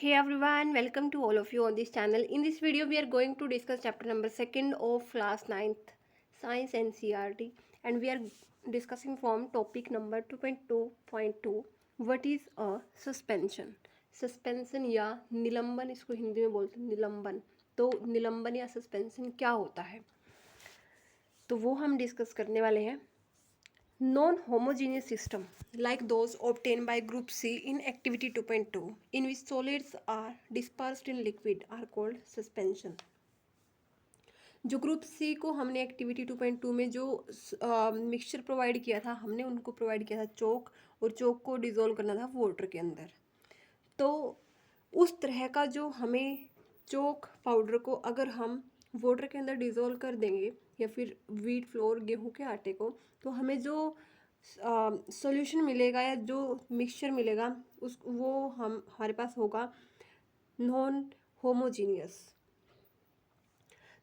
Hey everyone, welcome to all of you on this channel. In this video, we are going to discuss chapter number 2nd of class 9th Science NCERT, and we are discussing from topic number 2.2.2 what is a suspension. Suspension या निलंबन, इसको हिंदी में बोलते हैं निलंबन. तो निलंबन या सस्पेंशन क्या होता है, तो वो हम डिस्कस करने वाले हैं. Non-homogeneous system like those obtained by group C in activity 2.2 in which solids are dispersed in liquid are called suspension. जो ग्रुप सी को हमने एक्टिविटी 2.2 में जो मिक्सचर प्रोवाइड किया था, हमने उनको प्रोवाइड किया था चोक, और चोक को डिज़ोल्व करना था वाटर के अंदर. तो उस तरह का जो हमें चोक पाउडर को अगर हम वाटर के अंदर डिज़ोल्व कर देंगे या फिर व्हीट फ्लोर गेहूं के आटे को, तो हमें जो सॉल्यूशन मिलेगा या जो मिक्सचर मिलेगा उस वो हमारे पास होगा नॉन होमोजीनियस.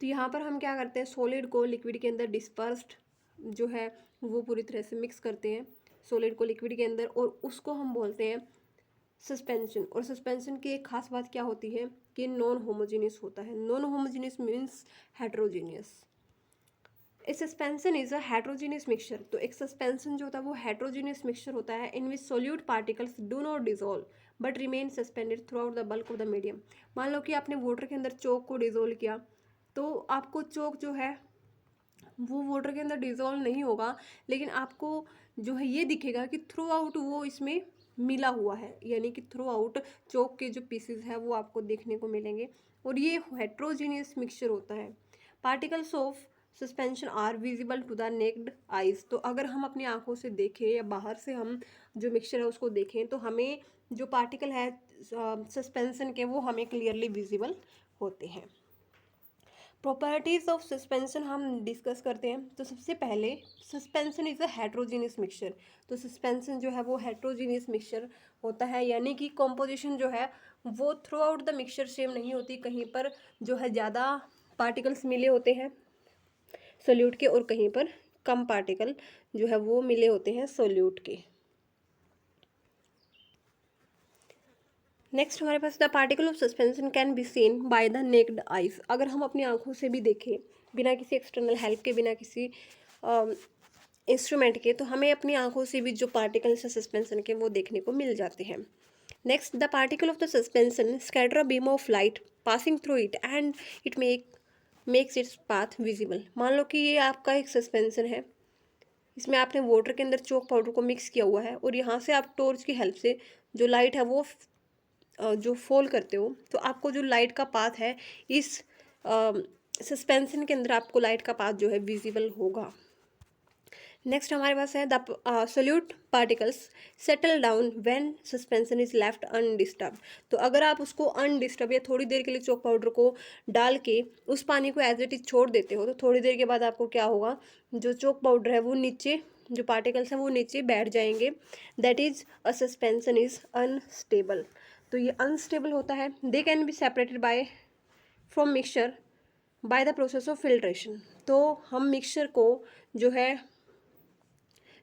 तो यहाँ पर हम क्या करते हैं, सॉलिड को लिक्विड के अंदर डिस्पर्स्ड जो है वो पूरी तरह से मिक्स करते हैं सॉलिड को लिक्विड के अंदर, और उसको हम बोलते हैं सस्पेंशन. और सस्पेंशन की एक खास बात क्या होती है कि नॉन होमोजीनियस होता है. Non homogeneous means heterogeneous. A suspension is a heterogeneous mixture. तो एक सस्पेंशन जो होता है वो हेट्रोजीनियस मिक्सचर होता है in which solute particles do not dissolve but remain suspended throughout the bulk of the medium. मान लो कि आपने वाटर के अंदर चोक को डिजोल्व किया, तो आपको चोक जो है वो वाटर के अंदर डिजोल्व नहीं होगा, लेकिन आपको जो है ये दिखेगा कि थ्रू आउट वो इसमें मिला हुआ है, यानी कि थ्रू आउट चोक के जो पीसेस है वो आपको देखने को मिलेंगे, और ये हेट्रोजीनियस मिक्सचर होता है. Particles of suspension are visible to the naked eyes. तो अगर हम अपनी आंखों से देखें या बाहर से हम जो मिक्सचर है उसको देखें, तो हमें जो पार्टिकल है सस्पेंशन के वो हमें क्लियरली विजिबल होते हैं. प्रॉपर्टीज ऑफ सस्पेंशन हम डिस्कस करते हैं. तो सबसे पहले suspension is a heterogeneous mixture. तो सस्पेंशन जो है वो हेट्रोजीनियस मिक्सचर होता है, यानी कि कॉम्पोजिशन जो है वो through out the mixture same नहीं होती. कहीं पर जो है ज़्यादा पार्टिकल्स मिले होते हैं सोल्यूट के, और कहीं पर कम पार्टिकल जो है वो मिले होते हैं सोल्यूट के. नेक्स्ट हमारे पास the particle of suspension can be seen by the naked eyes. अगर हम अपनी आंखों से भी देखें बिना किसी एक्सटर्नल हेल्प के, बिना किसी इंस्ट्रूमेंट के, तो हमें अपनी आंखों से भी जो पार्टिकल्स हैं सस्पेंशन के वो देखने को मिल जाते हैं. Next the particle of the suspension scatter a beam of light passing through it and it makes its path visible. मान लो कि ये आपका एक सस्पेंशन है, इसमें आपने वाटर के अंदर चोक पाउडर को मिक्स किया हुआ है, और यहाँ से आप टॉर्च की हेल्प से जो लाइट है वो जो फॉल करते हो, तो आपको जो लाइट का पाथ है इस सस्पेंशन के अंदर आपको लाइट का पाथ जो है विजिबल होगा. नेक्स्ट हमारे पास है the solute particles settle down when suspension is left undisturbed. तो अगर आप उसको अनडिस्टर्ब या थोड़ी देर के लिए चोक पाउडर को डाल के उस पानी को एज इट इज छोड़ देते हो, तो थोड़ी देर के बाद आपको क्या होगा, जो चोक पाउडर है वो नीचे, जो पार्टिकल्स हैं वो नीचे बैठ जाएंगे. That is a suspension is unstable. तो ये अनस्टेबल होता है. They can be separated by from mixture by the process of filtration. तो हम मिक्सचर को जो है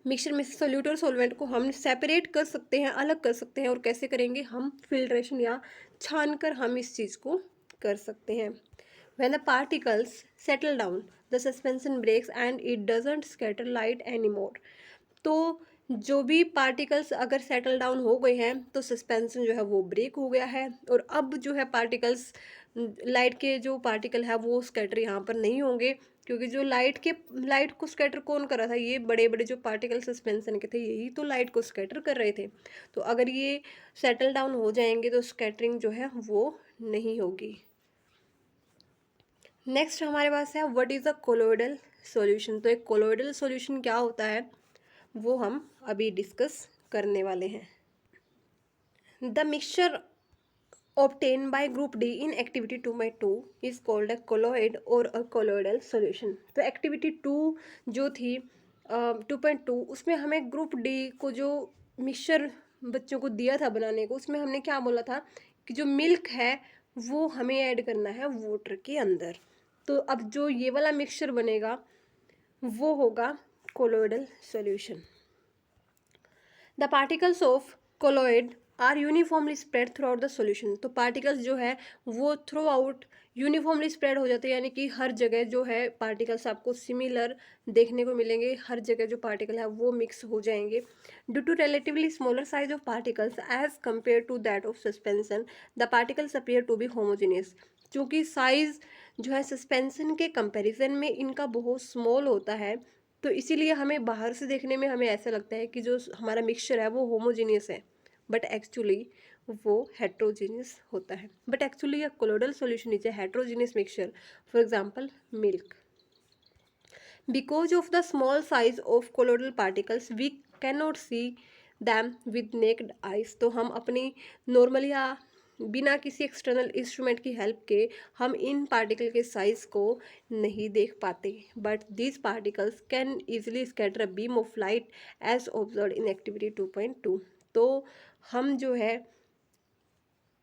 मिक्सचर में से सोल्यूट और सोलवेंट को हम सेपरेट कर सकते हैं, अलग कर सकते हैं. और कैसे करेंगे, हम फिल्ट्रेशन या छान कर हम इस चीज़ को कर सकते हैं. When the particles settle down, the suspension breaks and it doesn't scatter light anymore. तो जो भी पार्टिकल्स अगर सेटल डाउन हो गए हैं तो सस्पेंशन जो है वो ब्रेक हो गया है, और अब जो है पार्टिकल्स लाइट के जो पार्टिकल है वो स्कैटर यहाँ पर नहीं होंगे, क्योंकि जो लाइट को स्कैटर कौन कर रहा था, ये बड़े बड़े जो पार्टिकल सस्पेंशन के थे यही तो लाइट को स्कैटर कर रहे थे. तो अगर ये सेटल डाउन हो जाएंगे तो स्कैटरिंग जो है वो नहीं होगी. नेक्स्ट हमारे पास है what is a colloidal solution. तो एक कोलोइडल सॉल्यूशन क्या होता है वो हम अभी डिस्कस करने वाले हैं. The mixture obtained by group D in activity 2.2 is called a colloid or a colloidal solution. तो activity 2 जो थी 2.2 उसमें हमें ग्रुप डी को जो मिक्सचर बच्चों को दिया था बनाने को, उसमें हमने क्या बोला था कि जो मिल्क है वो हमें ऐड करना है वाटर के अंदर. तो अब जो ये वाला मिक्सचर बनेगा वो होगा colloidal solution. The particles of colloid are uniformly spread throughout the solution. तो पार्टिकल्स जो है वो थ्रू आउट यूनिफॉर्मली स्प्रेड हो जाते हैं, यानी कि हर जगह जो है पार्टिकल्स आपको सिमिलर देखने को मिलेंगे, हर जगह जो पार्टिकल है वो मिक्स हो जाएंगे। Due to relatively smaller size of particles as compare to that of suspension, the particles appear to be homogeneous. चूँकि साइज जो है सस्पेंशन के कंपैरिजन में इनका बहुत स्मॉल होता है, तो इसीलिए हमें बाहर से देखने में हमें ऐसा लगता है कि जो हमारा मिक्सचर है वो होमोजीनियस है, बट एक्चुअली वो हेट्रोजीनियस होता है। But actually a colloidal solution is a heterogeneous mixture, for example milk. Because of the small size of colloidal particles, we cannot see them with naked eyes। तो हम अपनी normal या बिना किसी external instrument की help के हम इन particle के साइज को नहीं देख पाते, but these particles can easily scatter a beam of light as observe in activity 2.2। तो हम जो है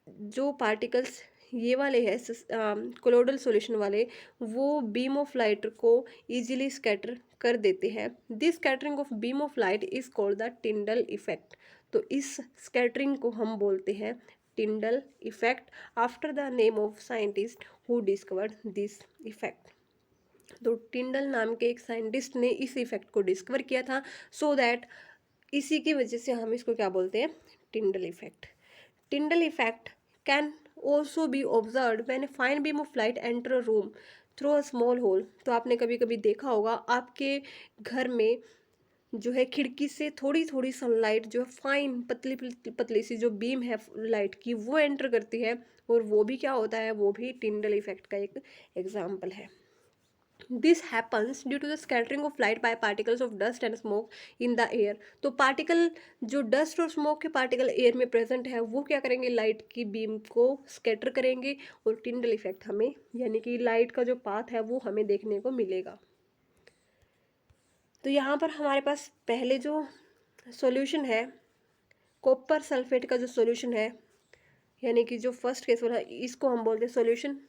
जो पार्टिकल्स ये वाले हैं कोलोडल सॉल्यूशन वाले, वो बीम ऑफ लाइट को इजीली स्कैटर कर देते हैं। This scattering of beam of light is called the Tyndall effect. तो इस स्कैटरिंग को हम बोलते हैं Tyndall effect, after the name of scientist who discovered this effect. तो टिंडल नाम के एक साइंटिस्ट ने इस इफेक्ट को डिस्कवर किया था, सो दैट इसी की वजह से हम इसको क्या बोलते हैं, Tyndall effect. Tyndall effect can also be observed when a fine beam of light enter a room through a small hole। तो आपने कभी कभी देखा होगा आपके घर में जो है खिड़की से थोड़ी थोड़ी सनलाइट जो है फाइन पतली पतली सी जो बीम है लाइट की वो एंटर करती है, और वो भी क्या होता है, वो भी टिंडल इफेक्ट का एक एग्जाम्पल है। This happens due to the scattering of light by particles of dust and smoke in the air. तो पार्टिकल जो डस्ट और स्मोक के पार्टिकल एयर में प्रेजेंट है वो क्या करेंगे, लाइट की बीम को स्कैटर करेंगे, और टिंडल इफेक्ट हमें यानी कि लाइट का जो पाथ है वो हमें देखने को मिलेगा। तो यहाँ पर हमारे पास पहले जो सॉल्यूशन है कॉपर सल्फेट का जो सॉल्यूशन है, यानी कि जो फर्स्ट केस वाला इसको हम बोलते हैं सॉल्यूशन,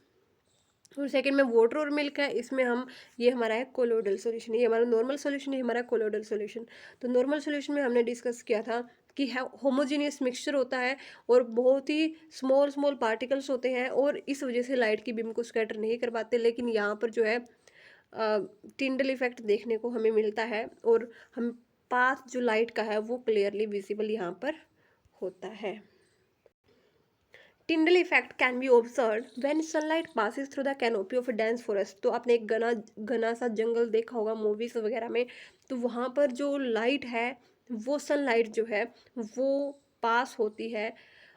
और सेकंड में वाटर और मिल्क है, इसमें हम ये हमारा है कोलोडल सॉल्यूशन, ये हमारा नॉर्मल सॉल्यूशन है, हमारा कोलोडल सॉल्यूशन। तो नॉर्मल सॉल्यूशन में हमने डिस्कस किया था कि होमोजीनियस मिक्सचर होता है और बहुत ही स्मॉल स्मॉल पार्टिकल्स होते हैं, और इस वजह से लाइट की बीम को स्कैटर नहीं कर पाते। लेकिन यहाँ पर जो है टिंडल इफेक्ट देखने को हमें मिलता है, और हम पाथ जो लाइट का है वो क्लियरली विजिबल यहाँ पर होता है। Tyndall effect can be observe when sunlight passes through the canopy of a dense forest. तो आपने एक घना घना सा जंगल देखा होगा मूवीज वगैरह में, तो वहाँ पर जो लाइट है वो सनलाइट जो है वो पास होती है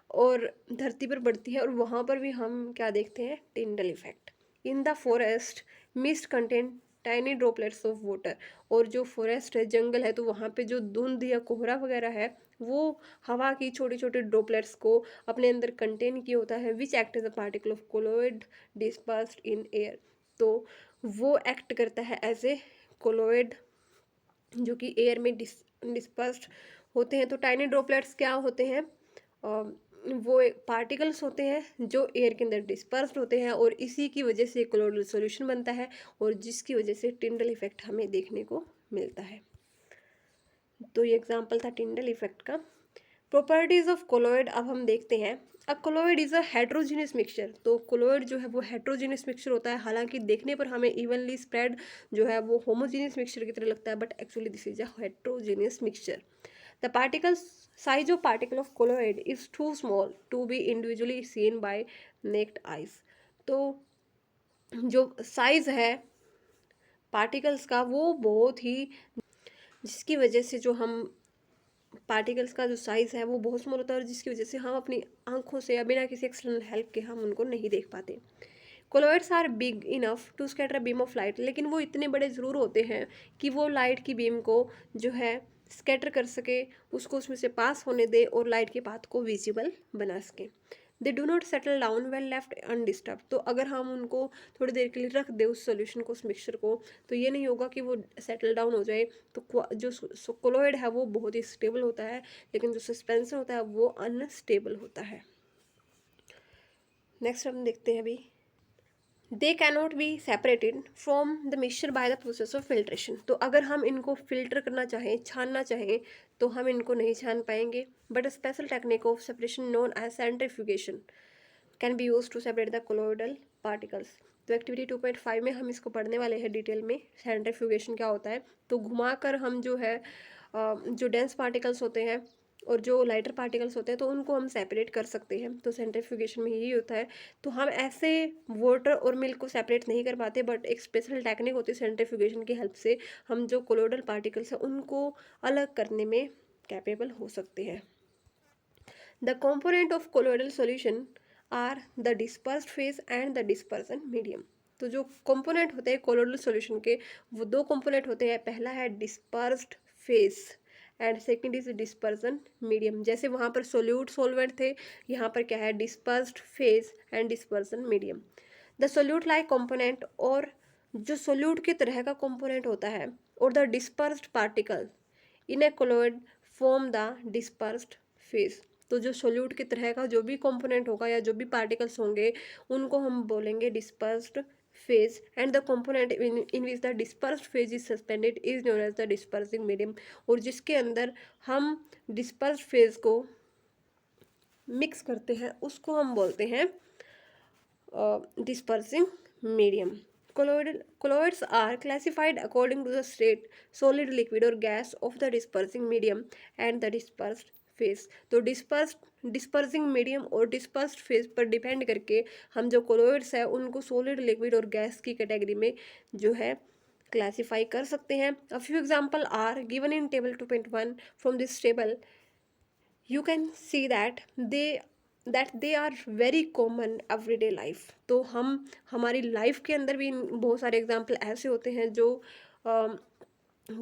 और धरती पर बढ़ती है, और वहाँ पर भी हम क्या देखते हैं, Tyndall effect. In the forest mist contain tiny droplets of water. और जो फॉरेस्ट है जंगल है, तो वहाँ पे जो धुंध या कोहरा वगैरह है वो हवा की छोटी छोटी ड्रॉपलेट्स को अपने अंदर कंटेन किया होता है, which act as a particle of colloid dispersed in air. तो वो एक्ट करता है एज ए कोलोइड जो कि एयर में डिस्पर्स्ड होते हैं। तो टाइनी ड्रॉपलेट्स क्या होते हैं, वो पार्टिकल्स होते हैं जो एयर के अंदर डिस्पर्स्ड होते हैं, और इसी की वजह से कोलोइडल सॉल्यूशन बनता है, और जिसकी वजह से टिंडल इफेक्ट हमें देखने को मिलता है। तो ये एग्जांपल था टिंडल इफेक्ट का। प्रॉपर्टीज ऑफ कोलोइड अब हम देखते हैं। A colloid is a heterogeneous mixture. तो कोलोइड जो है वो हेट्रोजीनियस मिक्सचर होता है, हालांकि देखने पर हमें इवनली स्प्रेड जो है वो होमोजीनियस मिक्सचर की तरह लगता है, but actually this is a heterogeneous mixture. The particle size of particle of colloid is too small to be individually seen by naked eyes. तो जो साइज है पार्टिकल्स का वो बहुत ही, जिसकी वजह से जो हम पार्टिकल्स का जो साइज़ है वो बहुत स्मॉल होता है, और जिसकी वजह से हम अपनी आंखों से या बिना किसी एक्सटर्नल हेल्प के हम उनको नहीं देख पाते। Colloids are big enough to scatter beam of light. लेकिन वो इतने बड़े ज़रूर होते हैं कि वो लाइट की बीम को जो है स्कैटर कर सके, उसको उसमें से पास होने दे और लाइट के पाथ को विजिबल बना सके। They do not settle down when left undisturbed. तो अगर हम उनको थोड़ी देर के लिए रख दे उस सोल्यूशन को, उस मिक्सचर को, तो ये नहीं होगा कि वो सेटल डाउन हो जाए। तो जो कोलोइड है वो बहुत ही स्टेबल होता है, लेकिन जो सस्पेंशन होता है वो अनस्टेबल होता है। नेक्स्ट हम देखते हैं अभी, they cannot be separated from the mixture by the process of filtration. तो अगर हम इनको फिल्टर करना चाहें, छानना चाहें, तो हम इनको नहीं छान पाएंगे। But special technique of separation known as centrifugation can be use to separate the colloidal particles. तो एक्टिविटी 2.5 में हम इसको पढ़ने वाले हैं डिटेल में, सेंट्रीफ्यूगेशन क्या होता है। तो घुमाकर हम जो है जो डेंस पार्टिकल्स होते हैं और जो लाइटर पार्टिकल्स होते हैं तो उनको हम सेपरेट कर सकते हैं। तो सेंट्रीफ्यूगेशन में यही होता है। तो हम ऐसे वाटर और मिल्क को सेपरेट नहीं कर पाते, बट एक स्पेशल टेक्निक होती है सेंट्रीफ्यूगेशन की हेल्प से हम जो कोलोइडल पार्टिकल्स हैं उनको अलग करने में कैपेबल हो सकते हैं। The component of colloidal solution are the dispersed phase and the dispersion medium. तो जो कंपोनेंट होते हैं कोलोइडल सॉल्यूशन के, वो दो कंपोनेंट होते हैं। पहला है dispersed phase and second is dispersion medium. जैसे वहाँ पर सोल्यूट सॉल्वेंट थे, यहाँ पर क्या है, dispersed phase and dispersion medium. The solute like component, और जो सोल्यूट की तरह का कंपोनेंट होता है, और the dispersed particle in A colloid form the dispersed phase. तो जो सोल्यूट की तरह का जो भी कंपोनेंट होगा या जो भी पार्टिकल्स होंगे उनको हम बोलेंगे dispersed phase, and the component in which the dispersed phase is suspended is known as the dispersing medium. और जिसके अंदर हम डिस्पर्स्ड फेज को मिक्स करते हैं उसको हम बोलते हैं dispersing medium. Colloids are classified according to the state, solid, liquid or gas of the dispersing medium and the dispersed phase. तो dispersing medium और dispersed phase पर डिपेंड करके हम जो colloids है उनको solid, liquid और gas की कैटेगरी में जो है क्लासीफाई कर सकते हैं। A few example are given in table 2.1. From this table you can see that they are very common everyday life। तो हम हमारी लाइफ के अंदर भी बहुत सारे एग्जाम्पल ऐसे होते हैं जो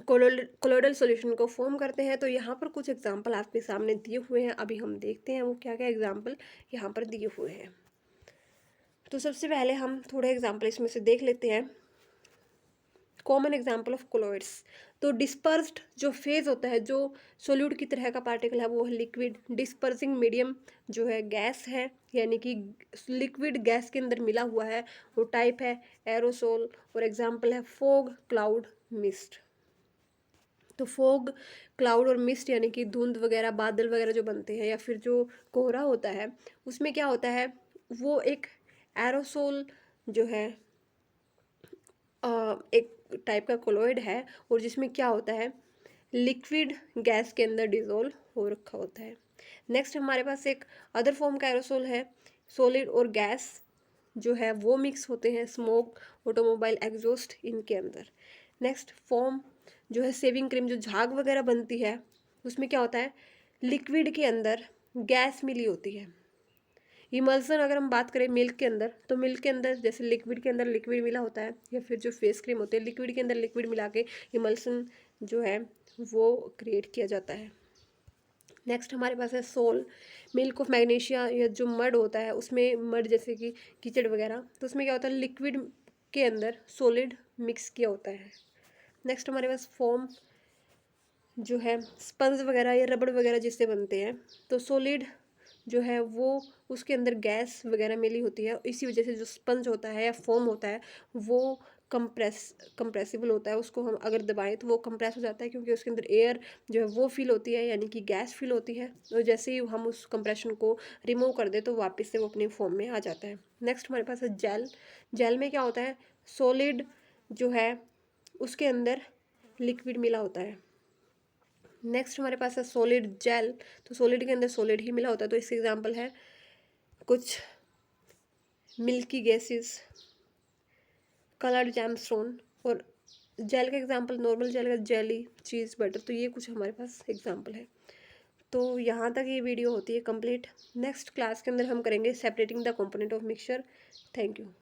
कोलोइडल सॉल्यूशन को फॉर्म करते हैं। तो यहाँ पर कुछ एग्जाम्पल आपके सामने दिए हुए हैं, अभी हम देखते हैं वो क्या क्या एग्जाम्पल यहाँ पर दिए हुए हैं। तो सबसे पहले हम थोड़े एग्जाम्पल इसमें से देख लेते हैं। कॉमन एग्जाम्पल ऑफ कोलोइड्स, तो डिस्पर्स्ड जो फेज होता है, जो सोल्यूट की तरह का पार्टिकल है वो है लिक्विड। डिस्पर्सिंग मीडियम जो है गैस है, यानी कि लिक्विड गैस के अंदर मिला हुआ है, वो टाइप है एरोसोल। और एग्जाम्पल है फॉग, क्लाउड, मिस्ट। तो फॉग, क्लाउड और मिस्ट यानी कि धुंध वगैरह, बादल वगैरह जो बनते हैं या फिर जो कोहरा होता है, उसमें क्या होता है, वो एक एरोसोल जो है एक टाइप का कोलोइड है, और जिसमें क्या होता है, लिक्विड गैस के अंदर डिजोल्व हो रखा होता है। नेक्स्ट हमारे पास एक अदर फॉर्म का एरोसोल है, सॉलिड और गैस जो है वो मिक्स होते हैं, स्मोक, ऑटोमोबाइल एग्जॉस्ट इनके अंदर। नेक्स्ट फॉर्म जो है सेविंग क्रीम, जो झाग वगैरह बनती है, उसमें क्या होता है, लिक्विड के अंदर गैस मिली होती है। इमल्सन अगर हम बात करें मिल्क के अंदर, तो मिल्क के अंदर जैसे लिक्विड के अंदर लिक्विड मिला होता है, या फिर जो फेस क्रीम होती है लिक्विड के अंदर लिक्विड मिला के इमल्सन जो है वो क्रिएट किया जाता है। नेक्स्ट हमारे पास है सोल, मिल्क ऑफ मैग्नीशिया, या जो मड होता है उसमें मड जैसे कि कीचड़ वगैरह, तो उसमें क्या होता है, लिक्विड के अंदर सॉलिड मिक्स किया होता है। नेक्स्ट हमारे पास फॉर्म जो है स्पंज वगैरह या रबड़ वगैरह जिससे बनते हैं, तो सॉलिड जो है वो उसके अंदर गैस वगैरह मिली होती है, इसी वजह से जो स्पंज होता है या फोम होता है वो कंप्रेसिबल होता है। उसको हम अगर दबाएं तो वो कंप्रेस हो जाता है, क्योंकि उसके अंदर एयर जो है वो फिल होती है, यानी कि गैस फिल होती है। और जैसे ही हम उस कंप्रेशन को रिमूव कर दें तो वापस से वो अपनी फॉर्म में आ जाता है। नेक्स्ट हमारे पास है जेल। जेल में क्या होता है, सॉलिड जो है उसके अंदर लिक्विड मिला होता है। नेक्स्ट हमारे पास है सॉलिड जेल, तो सॉलिड के अंदर सॉलिड ही मिला होता है। तो इसके एग्जांपल है कुछ मिल्की गैसेस, कलर्ड जैमस्टोन, और जेल का एग्जांपल नॉर्मल जेल का जेली, चीज़, बटर। तो ये कुछ हमारे पास एग्जांपल है। तो यहाँ तक ये वीडियो होती है कंप्लीट। नेक्स्ट क्लास के अंदर हम करेंगे separating the component of mixture. Thank you.